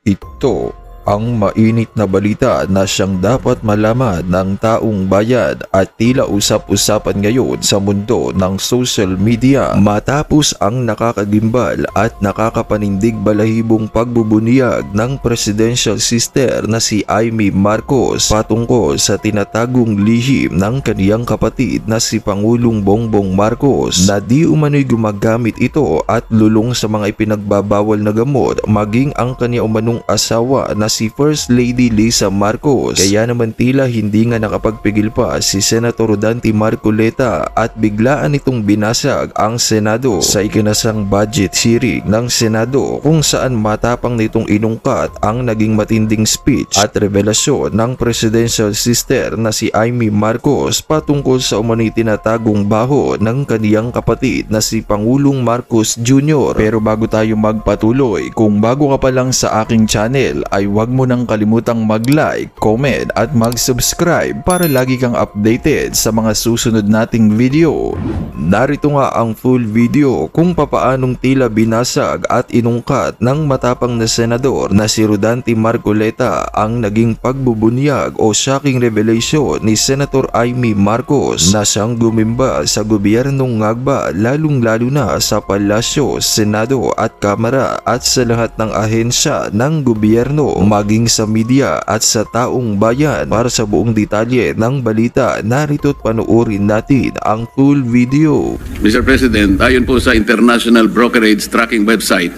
Ito ang mainit na balita na siyang dapat malaman ng taong bayan at tila usap-usapan ngayon sa mundo ng social media matapos ang nakakagimbal at nakakapanindig balahibong pagbubunyag ng presidential sister na si Imee Marcos patungkol sa tinatagong lihim ng kaniyang kapatid na si Pangulong Bongbong Marcos na di umano'y gumagamit ito at lulong sa mga ipinagbabawal na gamot maging ang kanya umanong asawa na si First Lady Lisa Marcos. Kaya naman tila hindi nga nakapagpigil pa si Senator Dante Marcoleta at biglaan itong binasag ang Senado sa ikinasang budget hearing ng Senado kung saan matapang nitong inungkat ang naging matinding speech at revelasyon ng presidential sister na si Imee Marcos patungkol sa umano'y tinatagong baho ng kaniyang kapatid na si Pangulong Marcos Jr. Pero bago tayo magpatuloy, kung bago ka pa lang sa aking channel ay huwag mo nang kalimutang mag-like, comment at mag-subscribe para lagi kang updated sa mga susunod nating video. Narito nga ang full video kung papaanong tila binasag at inungkat ng matapang na senador na si Rodante Marcoleta ang naging pagbubunyag o shocking revelation ni Senator Imee Marcos na siyang gumimba sa gobyernong ngagba lalong-lalo na sa palasyo, senado at kamara at sa lahat ng ahensya ng gobyerno maging sa media at sa taong bayan. Para sa buong detalye ng balita, narito't panoorin natin ang full video. Mr. President, ayon po sa International Brokerage Tracking Website,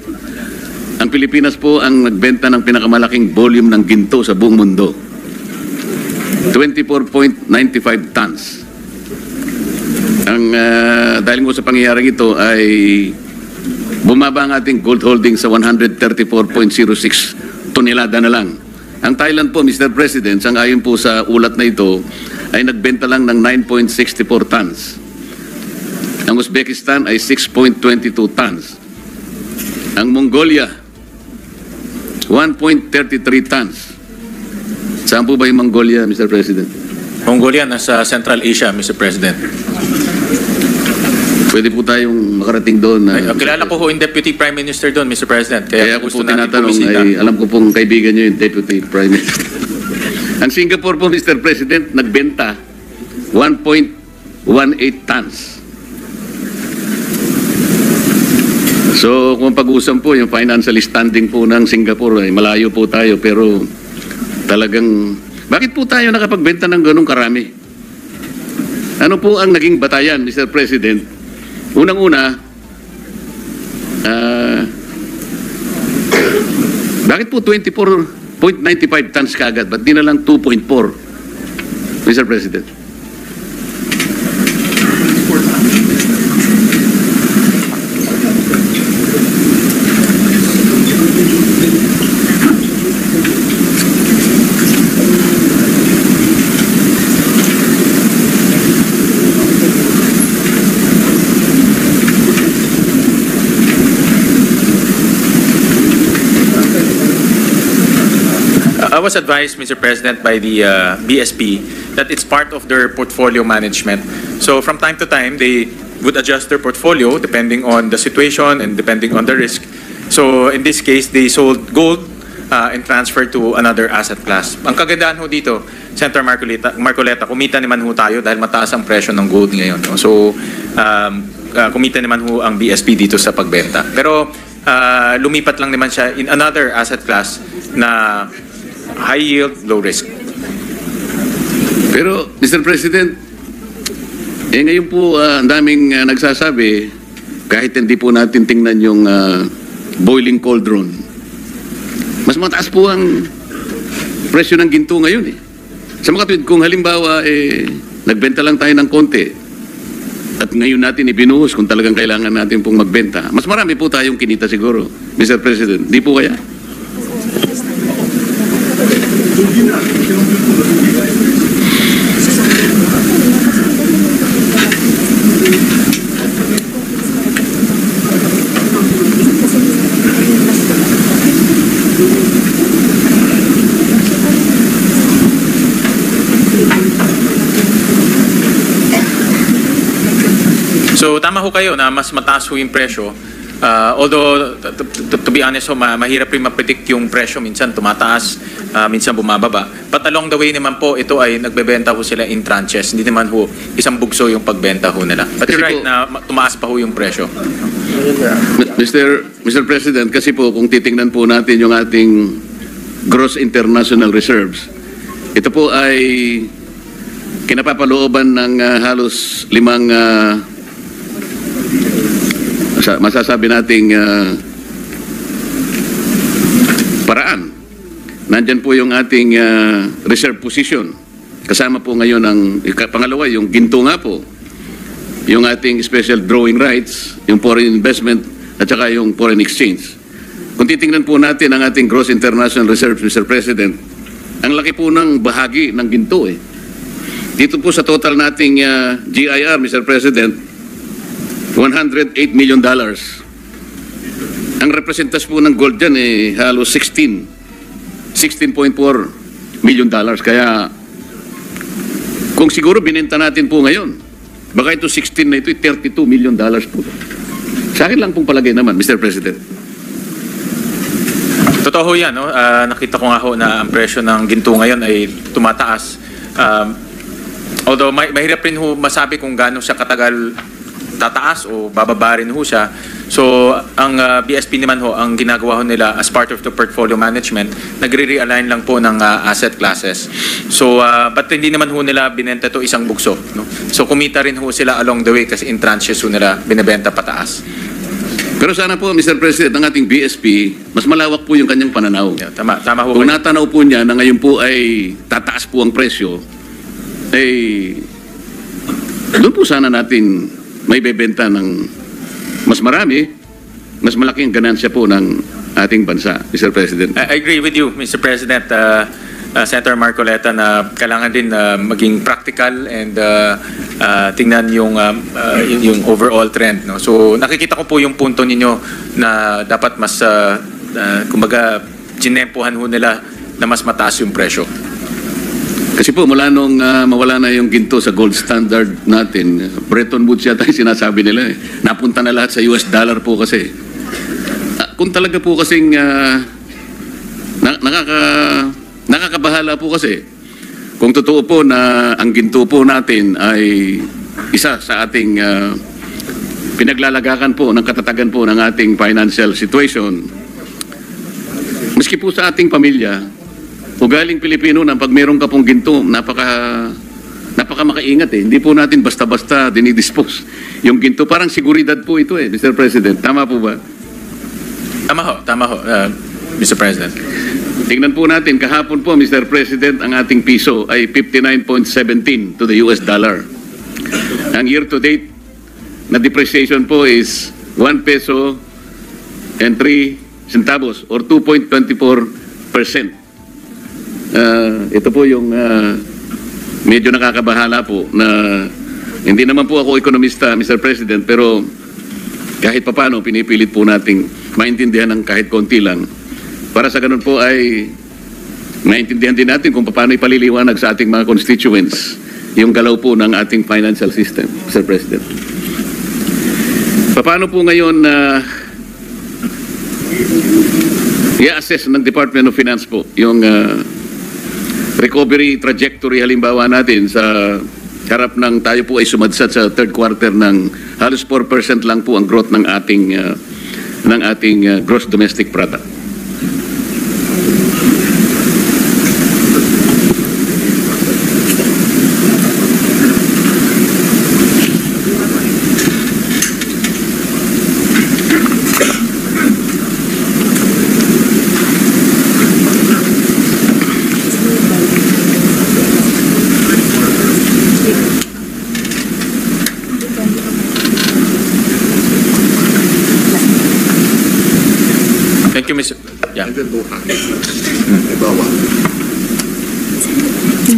ang Pilipinas po ang nagbenta ng pinakamalaking volume ng ginto sa buong mundo. 24.95 tons. Dahil mo sa pangyayaring ito ay bumaba ang ating gold holding sa 134.06 tonelada na lang. Ang Thailand po, Mr. President, ayon po sa ulat na ito, ay nagbenta lang ng 9.64 tons. Ang Uzbekistan ay 6.22 tons. Ang Mongolia, 1.33 tons. Saan po ba yung Mongolia, Mr. President? Mongolia, nasa Central Asia, Mr. President. Pwede po tayong makarating doon. Kilala ko ho yung Deputy Prime Minister doon, Mr. President. Kaya ako po tinatanong, alam ko pong kaibigan nyo yung Deputy Prime Minister. Ang Singapore po, Mr. President, nagbenta 1.18 tons. So, kung pag-uusap po, yung financial standing po ng Singapore, ay malayo po tayo, pero talagang, bakit po tayo nakapagbenta ng ganong karami? Ano po ang naging batayan, Mr. President? Unang-una, bakit po 24.95 tons kaagad? Ba't di na lang 2.4, Mr. President? I was advised, Mr. President, by the BSP that it's part of their portfolio management. So from time to time, they would adjust their portfolio depending on the situation and depending on the risk. So in this case, they sold gold and transferred to another asset class. Ang kagandahan ho dito, Senator Marcoleta, kumita naman ho tayo dahil mataas ang presyo ng gold ngayon. No? So kumita naman ho ang BSP dito sa pagbenta. Pero lumipat lang naman siya in another asset class na high yield, low risk. Pero, Mr. President, ngayon po ang daming nagsasabi, kahit hindi po natin tingnan yung boiling cauldron, mas mataas po ang presyo ng ginto ngayon eh. Sa mga tuwid, kung halimbawa nagbenta lang tayo ng konti at ngayon natin ibinuhos kung talagang kailangan natin pong magbenta, mas marami po tayong kinita siguro, Mr. President. Di po kaya? So tama ho kayo na mas mataas ho yung presyo Although, to be honest, mahirap rin mapredict yung presyo. Minsan tumataas, minsan bumababa. But along the way naman po, ito ay nagbebenta ho sila in tranches. Hindi naman ho isang bugso yung pagbenta ho nila. But you're right na tumaas pa ho yung presyo. Mr. President, kasi po kung titingnan po natin yung ating gross international reserves, ito po ay kinapapalooban ng halos 5 masasabi nating paraan. Nandyan po yung ating reserve position. Kasama po ngayon ang pangalawa, yung ginto nga po, yung ating special drawing rights, yung foreign investment, at saka yung foreign exchange. Kung titingnan po natin ang ating gross international reserves, Mr. President, ang laki po ng bahagi ng ginto eh. Dito po sa total nating GIR, Mr. President, $108 million. Ang representas po ng gold dyan eh halos 16.4 million dollars. Kaya kung siguro binenta natin po ngayon, baka ito 16 na ito, $32 million po. Sa akin lang pong palagay naman, Mr. President. Totoo ho yan, no? Nakita ko nga ho na ang presyo ng ginto ngayon ay tumataas. Although mahirap rin ho masabi kung gaano siya katagal tataas o bababa rin ho siya. So, ang BSP naman ho, ang ginagawa ho nila as part of the portfolio management, nagre-realign lang po ng asset classes. So, but hindi naman ho nila binenta to isang bugso. No? So, kumita rin ho sila along the way kasi in tranches ho nila binibenta pataas. Pero sana po, Mr. President, ang ating BSP, mas malawak po yung kanyang pananaw. Yeah, tama ho. Kung natanaw po niya na ngayon po ay tataas po ang presyo, doon po sana natin may bebenta ng mas marami, mas malaking ganansya po ng ating bansa, Mr. President. I agree with you, Mr. President. Senator Marcoleta, na kailangan din maging practical and tingnan yung overall trend. No? So nakikita ko po yung punto ninyo na dapat mas, kumbaga, ginempuhan ho nila na mas mataas yung presyo. Kasi po mula nung mawala na yung ginto sa gold standard natin, Bretton Woods yata yung sinasabi nila eh. Napunta na lahat sa US dollar po kasi. Kung talaga po kasing nakakabahala po kasi, kung totoo po na ang ginto po natin ay isa sa ating pinaglalagakan po ng katatagan po ng ating financial situation, maski po sa ating pamilya, ugaling Pilipino na pag meron ka pong ginto, napaka makaingat eh. Hindi po natin basta-basta dinidispose yung ginto. Parang seguridad po ito eh, Mr. President. Tama po ba? Tama ho, Mr. President. Tingnan po natin, kahapon po, Mr. President, ang ating piso ay 59.17 to the US dollar. Ang year-to-date na depreciation po is 1 peso and 3 centavos or 2.24%. Ito po yung medyo nakakabahala po na hindi naman po ako ekonomista, Mr. President, pero kahit papano pinipilit po nating maintindihan ng kahit konti lang para sa ganun po ay maintindihan din natin kung paano ipaliliwanag sa ating mga constituents yung galaw po ng ating financial system, Mr. President. Paano po ngayon i-assess ng Department of Finance po yung recovery trajectory halimbawa natin sa harap ng tayo po ay sumadsat sa third quarter ng halos 4% lang po ang growth ng ating gross domestic product. Thank you, Mr. Yeah. Yung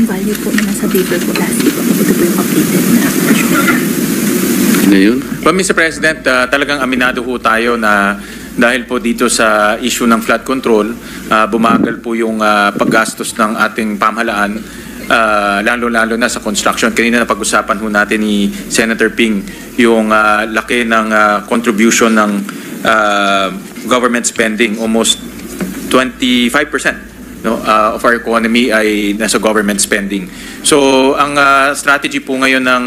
value po na nasa paper po last week, ito po yung updated na version. Ano yun? Well, Mr. President, talagang aminado po tayo na dahil po dito sa issue ng flood control, bumagal po yung paggastos ng ating pamahalaan, lalo-lalo na sa construction. Kanina na pag-usapan ho natin ni Senator Ping yung laki ng contribution ng government spending. Almost 25%. Of our economy ay nasa government spending. So, ang strategy po ngayon ng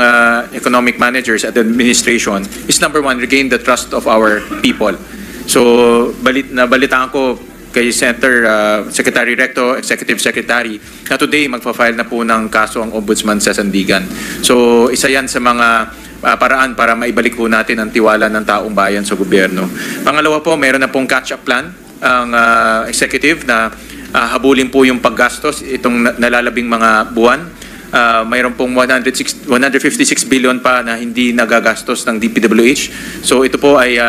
economic managers at administration is number one, regain the trust of our people. So, nabalitaan ko kay Secretary Recto, Executive Secretary, na today magpa-file na po ng kaso ang Ombudsman sa Sandigan. So, isa yan sa mga paraan para maibalik po natin ang tiwala ng taong bayan sa gobyerno. Pangalawa po, mayroon na pong catch-up plan ang executive na habulin po yung paggastos itong nalalabing mga buwan. Mayroon pong 156 billion pa na hindi nagagastos ng DPWH. So ito po ay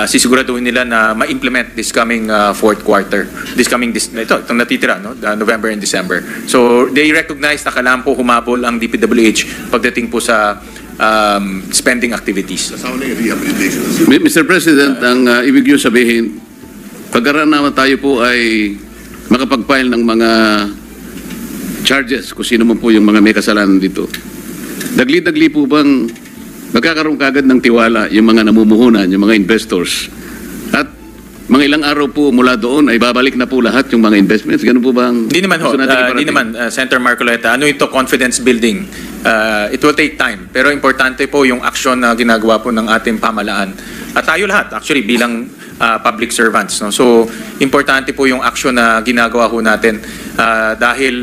sisiguraduhin nila na ma-implement this coming fourth quarter. Itong natitira, no? November and December. So they recognize na kailangan po humabol ang DPWH pagdating po sa spending activities. Mr. President, ang ibig nyo sabihin, pagkaraan naman tayo po ay makapag-file ng mga charges kung sino man po yung mga may kasalanan dito. Dagli-dagli po bang magkakaroon kagad ng tiwala yung mga namumuhunan, yung mga investors? At mga ilang araw po mula doon ay babalik na po lahat yung mga investments? Ganun po bang... Hindi naman, Senator Marcoleta. Ano ito, confidence building? It will take time. Pero importante po yung aksyon na ginagawa po ng ating pamahalaan. At tayo lahat, actually, bilang public servants. No? So, importante po yung aksyon na ginagawa ho natin dahil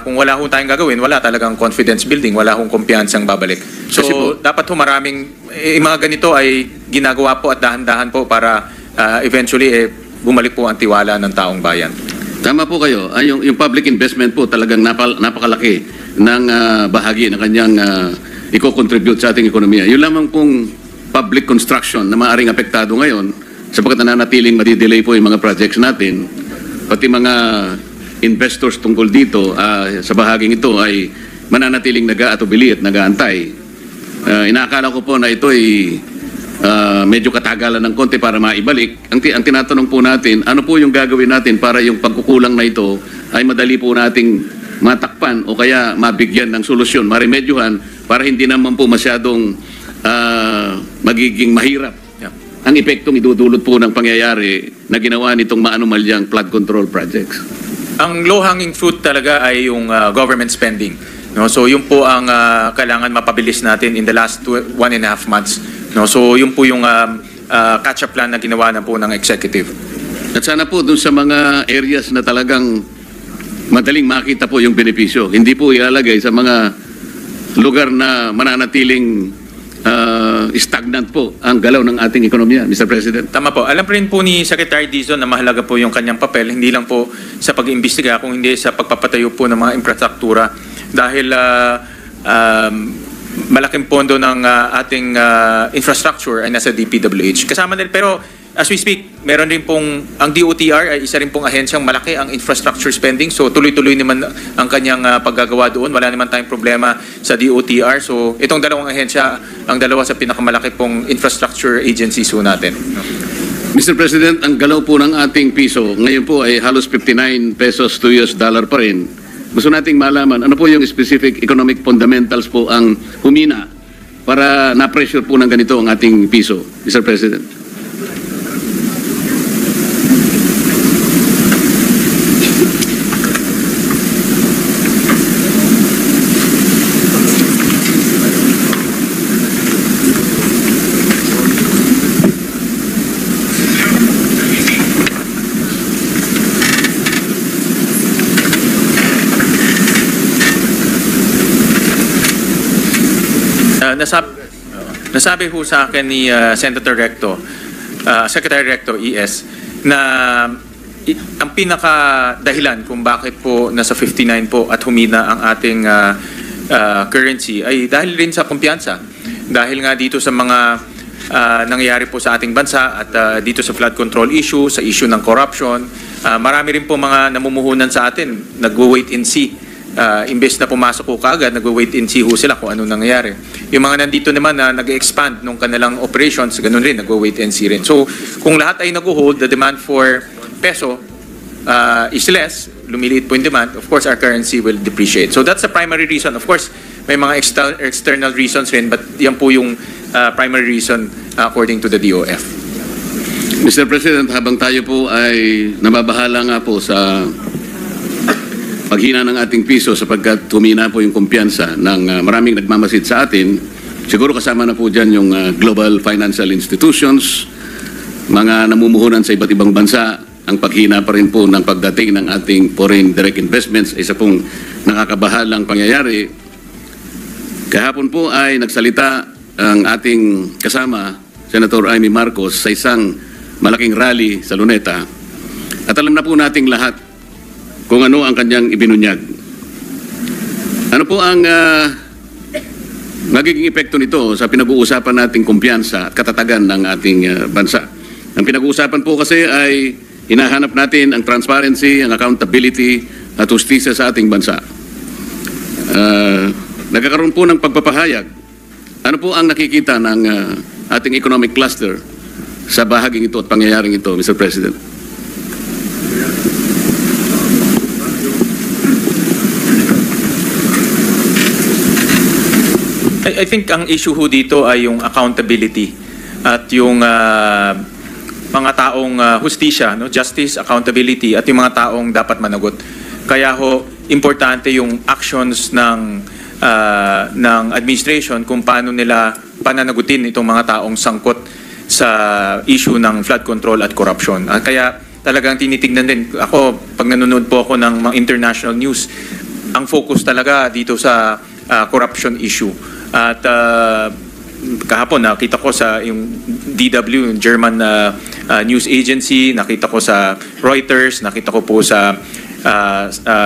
kung wala ho tayong gagawin, wala talagang confidence building, wala hong kumpiyansang babalik. So, dapat ho maraming, mga ganito ay ginagawa po at dahan-dahan po para eventually bumalik po ang tiwala ng taong bayan. Tama po kayo. Yung public investment po talagang napakalaki ng bahagi na kanyang i-contribute sa ating ekonomiya. Yun lamang pong public construction na maaaring apektado ngayon sapagkat nananatiling madidelay po yung mga projects natin, pati mga investors tungkol dito sa bahaging ito ay mananatiling nag-aatubili at nag-aantay. Inaakala ko po na ito ay medyo katagalan ng konti para maibalik. Ang tinatanong po natin, ano po yung gagawin natin para yung pagkukulang na ito ay madali po nating matakpan o kaya mabigyan ng solusyon, maremedyohan para hindi naman po masyadong magiging mahirap ang epektong idudulot po ng pangyayari na ginawa nitong maanumalyang flood control projects. Ang low-hanging fruit talaga ay yung government spending. No? So yun po ang kailangan mapabilis natin in the last 1.5 months. No? So yun po yung catch-up plan na ginawa na po ng executive. At sana po dun sa mga areas na talagang madaling makita po yung benepisyo. Hindi po ilalagay sa mga lugar na mananatiling stagnant po ang galaw ng ating ekonomiya, Mr. President. Tama po. Alam rin po ni Secretary Dizon na mahalaga po yung kanyang papel, hindi lang po sa pag-imbestiga, kung hindi sa pagpapatayo po ng mga infrastruktura. Dahil malaking pondo ng ating infrastructure ay nasa DPWH. Kasama din, pero as we speak, meron din pong, ang DOTR ay isa rin pong ahensyang malaki ang infrastructure spending. So tuloy-tuloy naman ang kanyang paggagawa doon. Wala naman tayong problema sa DOTR. So itong dalawang ahensya, ang dalawa sa pinakamalaki pong infrastructure agencies po natin. Mr. President, ang galaw po ng ating piso, ngayon po ay halos 59 pesos to US dollar pa rin. Gusto nating malaman, ano po yung specific economic fundamentals po ang humina para na-pressure po ng ganito ang ating piso, Mr. President? Nasabi ho sa akin ni Senator Recto, Secretary Recto ES, na ang pinaka-dahilan kung bakit po nasa 59 po at humina ang ating currency ay dahil rin sa kumpiyansa. Dahil nga dito sa mga nangyayari po sa ating bansa at dito sa flood control issue, sa issue ng corruption, marami rin po mga namumuhunan sa atin, nag-wait and see. Imbes na pumasok ko kaagad, nag-wait and see ho sila kung anong nangyayari. Yung mga nandito naman na nag-expand nung kanilang operations, ganun rin, nag-wait and see rin. So, kung lahat ay nag-hold, the demand for peso is less, lumiliit po yung demand, of course, our currency will depreciate. So, that's the primary reason. Of course, may mga external reasons rin, but yan po yung primary reason according to the DOF. Mr. President, habang tayo po ay nababahala nga po sa paghina ng ating piso sapagkat tumina po yung kumpiyansa ng maraming nagmamasid sa atin, siguro kasama na po dyan yung global financial institutions, mga namumuhunan sa iba't ibang bansa, ang paghina pa rin po ng pagdating ng ating foreign direct investments, isa pong nakakabahalang pangyayari. Kahapon po ay nagsalita ang ating kasama, Senator Amy Marcos, sa isang malaking rally sa Luneta. At alam na po nating lahat kung ano ang kanyang ibinunyag. Ano po ang magiging epekto nito sa pinag-uusapan nating kumpiyansa at katatagan ng ating bansa? Ang pinag-uusapan po kasi ay hinahanap natin ang transparency, ang accountability at justisya sa ating bansa. Nagkakaroon po ng pagpapahayag. Ano po ang nakikita ng ating economic cluster sa bahaging ito at pangyayaring ito, Mr. President? I think ang issue ho dito ay yung accountability at yung mga taong hustisya, no? Justice, accountability, at yung mga taong dapat managot. Kaya ho, importante yung actions ng administration kung paano nila pananagutin itong mga taong sangkot sa issue ng flood control at corruption. Kaya talagang tinitignan din. Ako, pag nanonood po ako ng mga international news, ang focus talaga dito sa corruption issue. At kahapon nakita ko sa yung DW, yung German news agency, nakita ko sa Reuters, nakita ko po sa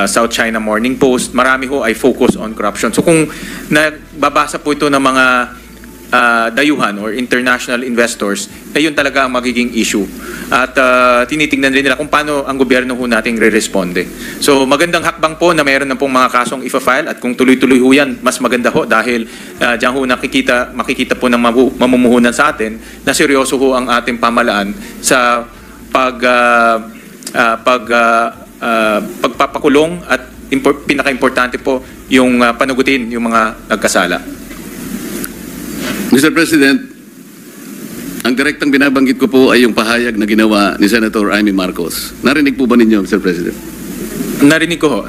South China Morning Post. Marami ho ay focus on corruption. So kung nababasa po ito ng mga dayuhan or international investors, yun talaga ang magiging issue. At tinitingnan rin nila kung paano ang gobyerno ho nating re-responde. So magandang hakbang po na mayroon na pong mga kasong ifa-file, at kung tuloy-tuloy ho yan, mas maganda ho dahil diyan ho makikita po ng mamumuhunan sa atin na seryoso ho ang ating pamalaan sa pagpapakulong at pinaka-importante po yung panagutin yung mga nagkasala. Mr. President, ang direktang binabanggit ko po ay yung pahayag na ginawa ni Senator Amy Marcos. Narinig po ba ninyo, Mr. President? Narinig ko ho.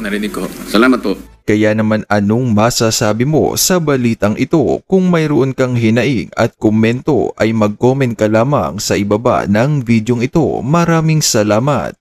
Salamat po. Kaya naman anong masasabi mo sa balitang ito? Kung mayroon kang hinaing at komento ay mag-comment ka lamang sa ibaba ng videong ito. Maraming salamat.